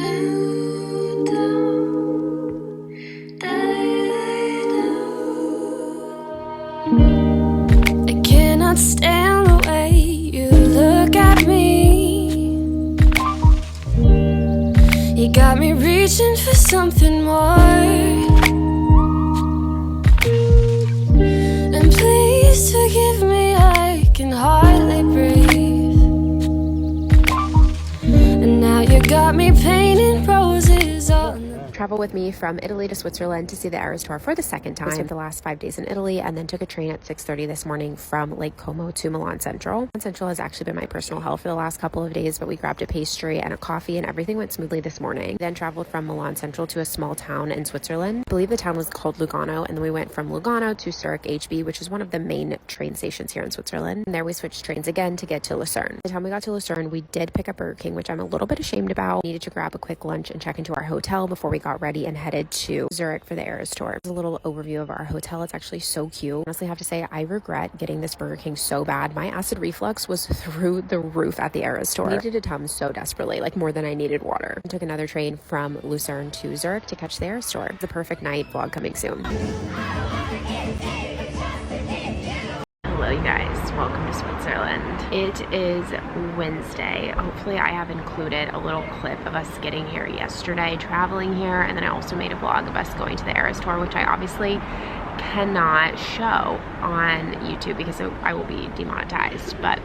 I cannot stand the way you look at me. You got me reaching for something more. And please forgive me, I can hardly breathe. And now you got me painting roses on the... Travel with me from Italy to Switzerland to see the Eras Tour for the second time. I spent the last 5 days in Italy and then took a train at 6:30 this morning from Lake Como to Milan Central. Milan Central has actually been my personal hell for the last couple of days, but we grabbed a pastry and a coffee and everything went smoothly this morning. Then traveled from Milan Central to a small town in Switzerland. I believe the town was called Lugano, and then we went from Lugano to Zurich HB, which is one of the main train stations here in Switzerland. And there we switched trains again to get to Lucerne. By the time we got to Lucerne, we did pick up Burger King, which I'm a little bit ashamed about. We needed to grab a quick lunch and check into our hotel before we got ready and headed to Zurich for the Eras Tour. A little overview of our hotel. It's actually so cute. Honestly, I have to say I regret getting this Burger King so bad. My acid reflux was through the roof at the Eras Tour. I needed a Tums so desperately, like more than I needed water. I took another train from Lucerne to Zurich to catch the Eras Tour. The perfect night vlog coming soon. Hello you guys, welcome to Switzerland. It is Wednesday. Hopefully I have included a little clip of us getting here yesterday, traveling here, and then I also made a vlog of us going to the Eras Tour, which I obviously cannot show on YouTube because I will be demonetized. But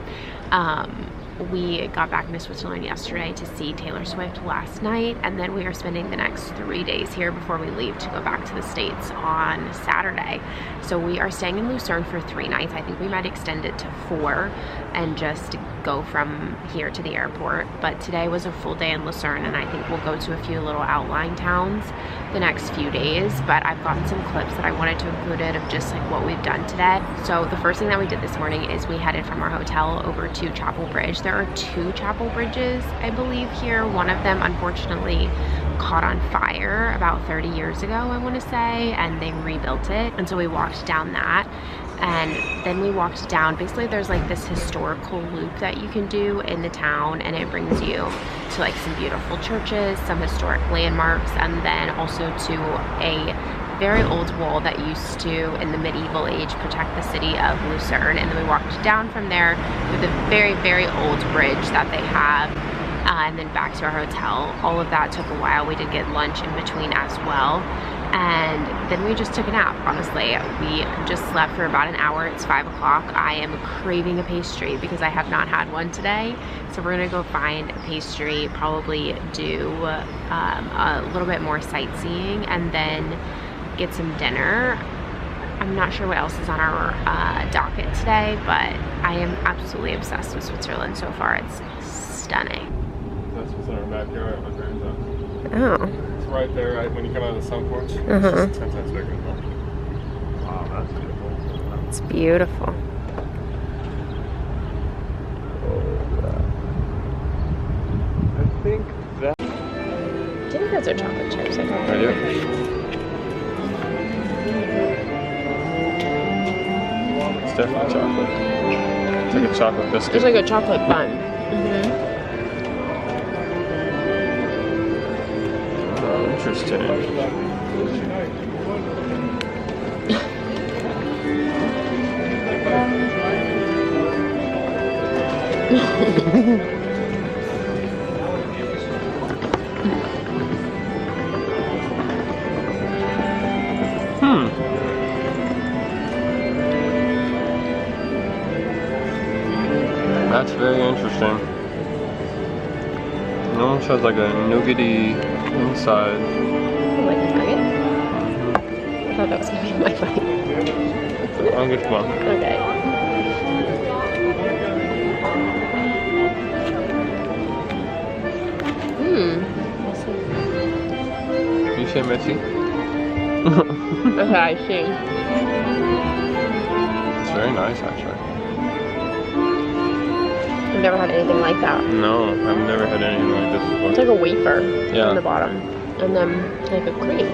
we got back into Switzerland yesterday to see Taylor Swift last night, and then we are spending the next 3 days here before we leave to go back to the States on Saturday. So we are staying in Lucerne for 3 nights. I think we might extend it to 4 and just go from here to the airport. But today was a full day in Lucerne, and I think we'll go to a few little outlying towns the next few days. But I've gotten some clips that I wanted to include of just like what we've done today. So the first thing that we did this morning is we headed from our hotel over to Chapel Bridge. There are 2 chapel bridges, I believe, here. One of them unfortunately caught on fire about 30 years ago, I want to say, and they rebuilt it. And so we walked down that, and then we walked down. Basically there's like this historical loop that you can do in the town, and it brings you to like some beautiful churches, some historic landmarks, and then also to a very old wall that used to, in the medieval age, protect the city of Lucerne. And then we walked down from there with a very, very old bridge that they have, and then back to our hotel. All of that took a while. We did get lunch in between as well. And then we just took a nap, honestly. We just slept for about an hour. It's 5 o'clock. I am craving a pastry because I have not had one today. So we're gonna go find a pastry, probably do a little bit more sightseeing, and then get some dinner. I'm not sure what else is on our docket today, but I am absolutely obsessed with Switzerland so far. It's stunning. That's what's in our backyard at my parents' house. Oh. It's right there, right when you come out of the sun porch. It's just 10 times bigger than that. Wow, that's beautiful. It's beautiful. I think that... I think those are chocolate chips. I don't know. It's definitely chocolate. It's like a chocolate biscuit. It's like a chocolate bun. Oh, interesting. That's very interesting. It almost has like a nougaty inside. Like a nugget? I thought that was gonna be my bite. I'll get one. Okay. You say messy? Okay, I see. It's very nice, actually. I've never had anything like that. No, I've never had anything like this before. It's like a wafer Yeah. on the bottom, and then like a cream.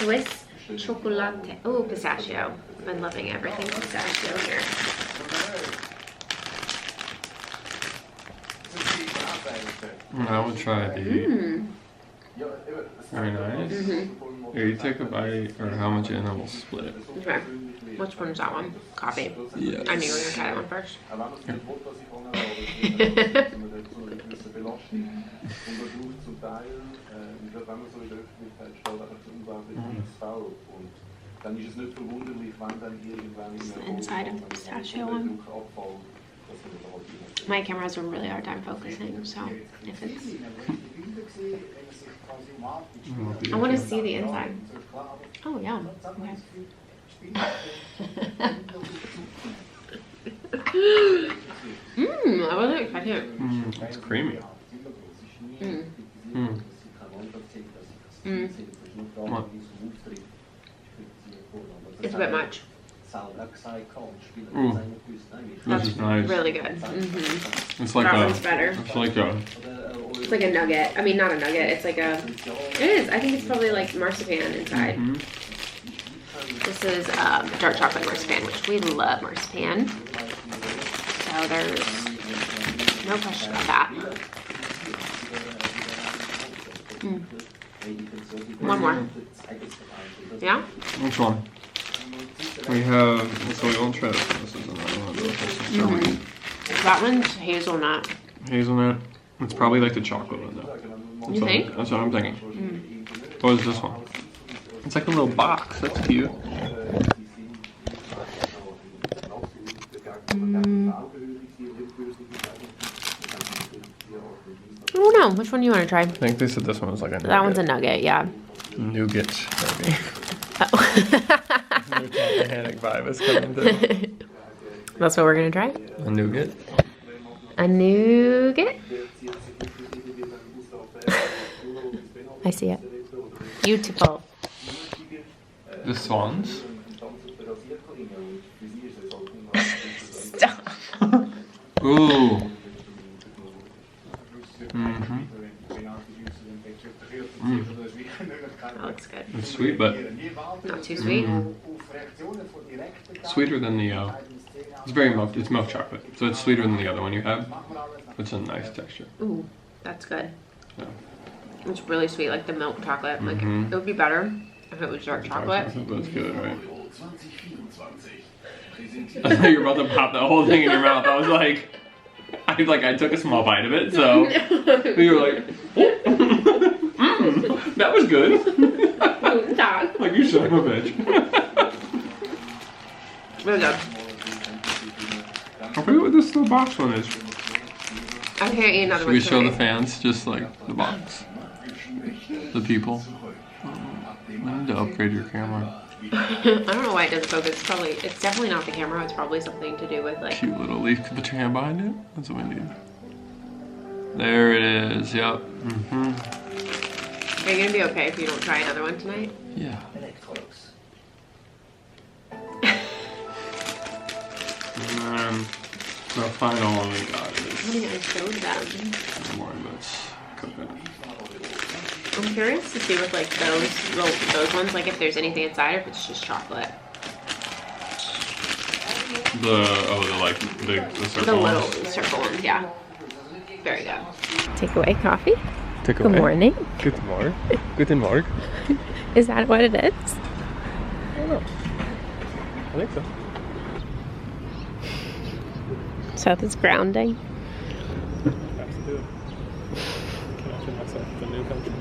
Swiss chocolate. Oh, pistachio. I've been loving everything pistachio here. I will try the. Very nice. Here, you take a bite, or how much in, and we'll split it. Okay. Which one's that one? Coffee. Yeah. I knew you were gonna try that one first. It's the inside of the pistachio one. My camera has a really hard time focusing, so if it's... I want to see the inside. Oh, yeah. Okay. I wasn't expecting it. It's creamy. What? It's a bit much. Ooh, this is nice. Really good. It's like that a. one's better. It's like a nugget. I mean, not a nugget. It's like a. It is. I think it's probably like marzipan inside. This is dark chocolate marzipan, which we love marzipan. So there's no question about that. One more. Yeah? Which one? We have. So we won't try this one. This is another one. That one's hazelnut. Hazelnut. It's probably like the chocolate one though. You think? That's what I'm thinking. What is this one? It's like a little box. That's cute. I don't know. Which one do you want to try? I think they said this one was like a nugget. That one's a nugget, yeah. Nougat, maybe. Oh. New Titanic vibe is coming through. That's what we're going to try? A nougat? A nougat? I see it. Beautiful. The swans? Stop. Ooh. That looks good. It's sweet, but Not too sweet. sweeter than the. It's very milk. It's milk chocolate, so it's sweeter than the other one you had. It's a nice texture. Ooh, that's good. Yeah. It's really sweet, like the milk chocolate. Like it would be better if it was dark chocolate. That's good, right? I thought you were about to pop that whole thing in your mouth. I was like, I took a small bite of it, so you were like, that was good. Like you son of a bitch. Really good. I forget what this little box one is. I can't eat another Should one. we show the fans just like the box? The people. I need to upgrade your camera. I don't know why it doesn't focus. It's definitely not the camera. It's probably something to do with like. Cute little leaf. Put your hand behind it. That's what we need. There it is. Yep. Are you gonna be okay if you don't try another one tonight? Yeah. The final one we got is. I think I showed them. More of this cooking. I'm curious to see with like those ones, like if there's anything inside or if it's just chocolate. The circle The little ones. circle ones, yeah. Very good. Takeaway coffee. Take Good morning. Guten Morgen. Guten Morgen. Is that what it is? I don't know. I think so. South is grounding. Have to do it. Connecting myself to the new country.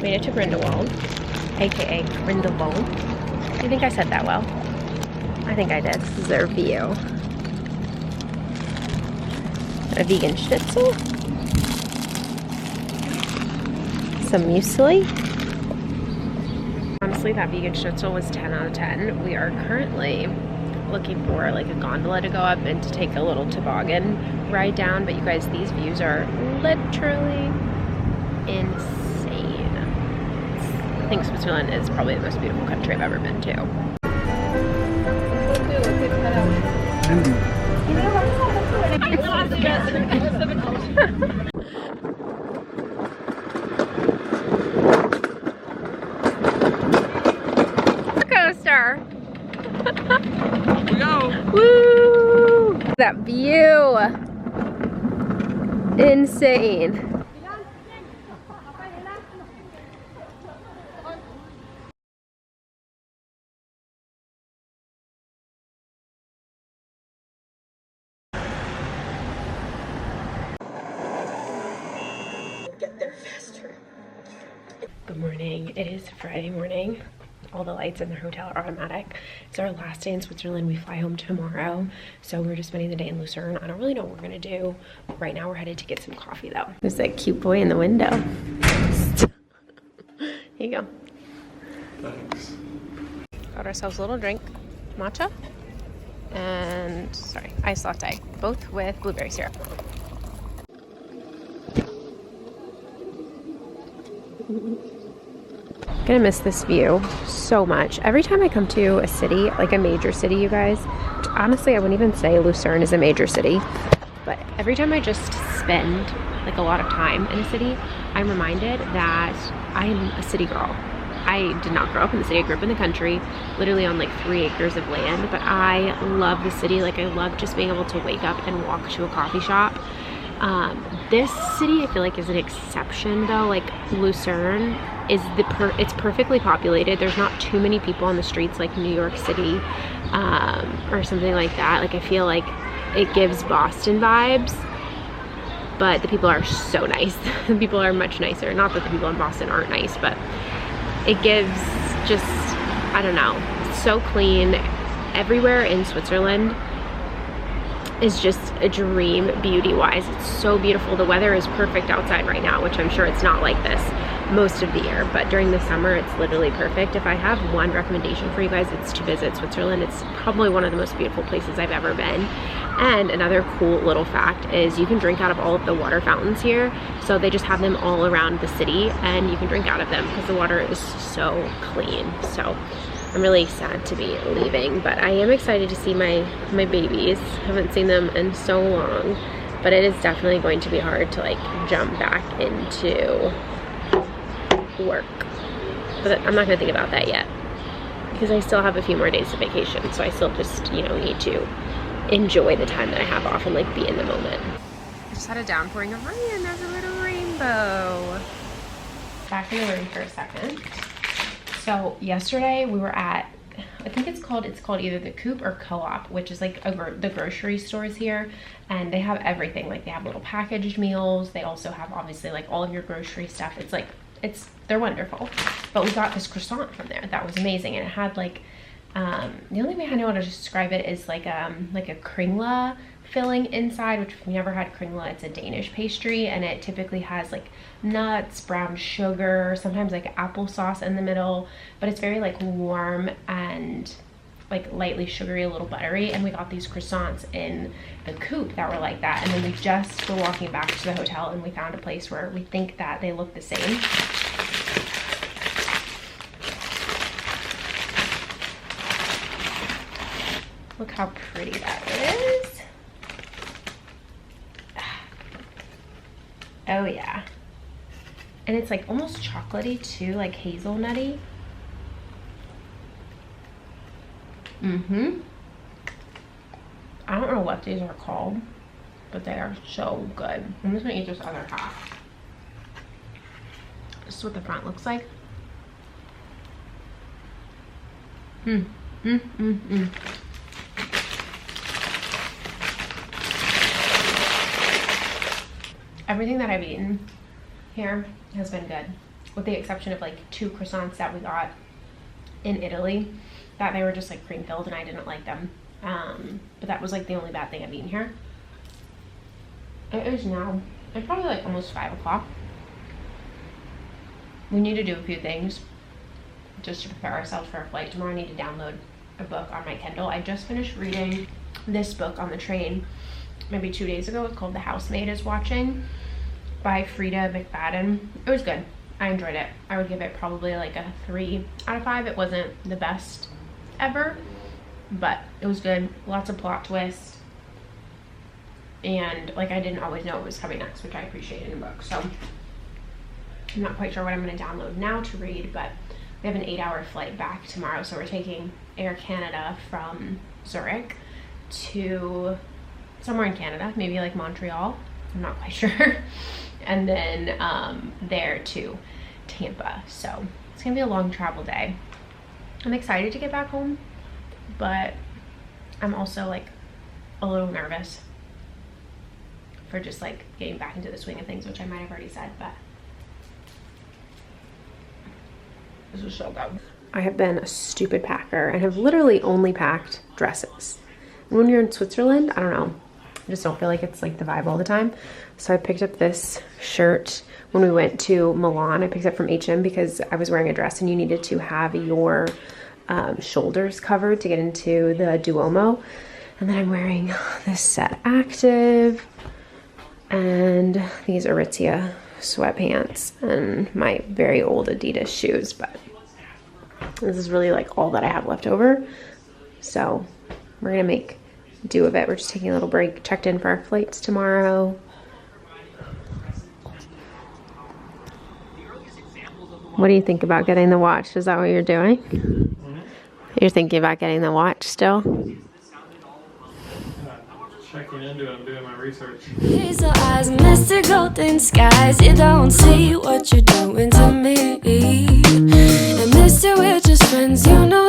Made it to Grindelwald, aka Grindelwald. Do you think I said that well? I think I did. This is their view. A vegan schnitzel. Some muesli. Honestly, that vegan schnitzel was 10 out of 10. We are currently looking for like a gondola to go up and to take a little toboggan ride down. But you guys, these views are literally insane. think Switzerland is probably the most beautiful country I've ever been to. Coaster. We go. Woo! That view. Insane. Good morning. It is Friday morning. All the lights in the hotel are automatic. It's our last day in Switzerland. We fly home tomorrow. So we're just spending the day in Lucerne. I don't really know what we're gonna do. Right now we're headed to get some coffee though. There's that cute boy in the window. Here you go. Thanks. Got ourselves a little drink. Matcha and, sorry, iced latte. Both with blueberry syrup. Gonna miss this view so much. Every time I come to a city, like a major city, you guys, which honestly I wouldn't even say Lucerne is a major city, but every time I just spend like a lot of time in a city, I'm reminded that I'm a city girl. I did not grow up in the city. I grew up in the country, literally on like 3 acres of land, but I love the city. Like I love just being able to wake up and walk to a coffee shop. This city I feel like is an exception though. Like Lucerne is it's perfectly populated. There's not too many people on the streets like New York City or something like that. Like I feel like it gives Boston vibes, but the people are so nice. The people are much nicer. Not that the people in Boston aren't nice, but it gives just, I don't know, it's so clean. Everywhere in Switzerland is just a dream beauty wise. It's so beautiful. The weather is perfect outside right now, which I'm sure it's not like this most of the year, but during the summer it's literally perfect. If I have one recommendation for you guys, it's to visit Switzerland. It's probably one of the most beautiful places I've ever been. And another cool little fact is you can drink out of all of the water fountains here. So they just have them all around the city and you can drink out of them because the water is so clean. So I'm really sad to be leaving, but I am excited to see my babies. Haven't seen them in so long, but it is definitely going to be hard to like jump back into work. But I'm not gonna think about that yet because I still have a few more days of vacation, so I still just, you know, need to enjoy the time that I have off and like be in the moment. I just had a downpouring of rain and there's a little rainbow. Back in the room for a second. So yesterday we were at, I think it's called either the Coop or Co-op, which is like the grocery stores here, and they have everything. Like they have little packaged meals. They also have obviously like all of your grocery stuff. It's like, they're wonderful. But we got this croissant from there that was amazing, and it had like, the only way I know how to describe it is like a kringle filling inside, which if you've never had kringle, it's a Danish pastry, and it typically has like nuts, brown sugar, sometimes like applesauce in the middle, but it's very like warm and like lightly sugary, a little buttery. And we got these croissants in the Coop that were like that, and then we just were walking back to the hotel and we found a place where we think that they look the same. Look how pretty that is. Oh yeah. And it's like almost chocolatey too, like hazelnutty. I don't know what these are called, but they are so good. I'm just gonna eat this other half. This is what the front looks like. Everything that I've eaten here has been good, with the exception of like 2 croissants that we got in Italy that they were just like cream filled and I didn't like them. But that was like the only bad thing I've eaten here. It is now, it's probably like almost 5 o'clock. We need to do a few things just to prepare ourselves for our flight tomorrow. I need to download a book on my Kindle. I just finished reading this book on the train maybe 2 days ago. It's called The Housemaid is Watching by Frida McFadden. It was good. I enjoyed it. I would give it probably like a 3 out of 5. It wasn't the best ever, but it was good. Lots of plot twists. And like I didn't always know what was coming next, which I appreciate in a book. So I'm not quite sure what I'm going to download now to read, but we have an 8-hour flight back tomorrow. So we're taking Air Canada from Zurich to somewhere in Canada, maybe like Montreal. I'm not quite sure. And then there to Tampa. So it's going to be a long travel day. I'm excited to get back home, but I'm also like a little nervous for just like getting back into the swing of things, which I might have already said, but this was so good. I have been a stupid packer and have literally only packed dresses. And when you're in Switzerland, I don't know, I just don't feel like it's like the vibe all the time. So I picked up this shirt when we went to Milan. I picked it up from H&M because I was wearing a dress and you needed to have your shoulders covered to get into the Duomo. And then I'm wearing this Set Active and these Aritzia sweatpants and my very old Adidas shoes, but this is really like all that I have left over. So we're gonna make do of it. We're just taking a little break, checked in for our flights tomorrow. What do you think about getting the watch? Is that what you're doing? Mm-hmm. You're thinking about getting the watch still? Checking into it, I'm doing my research. Hazel eyes, Mr. Golden Skies. You don't see what you're doing to me. And Mr. We're just friends, you know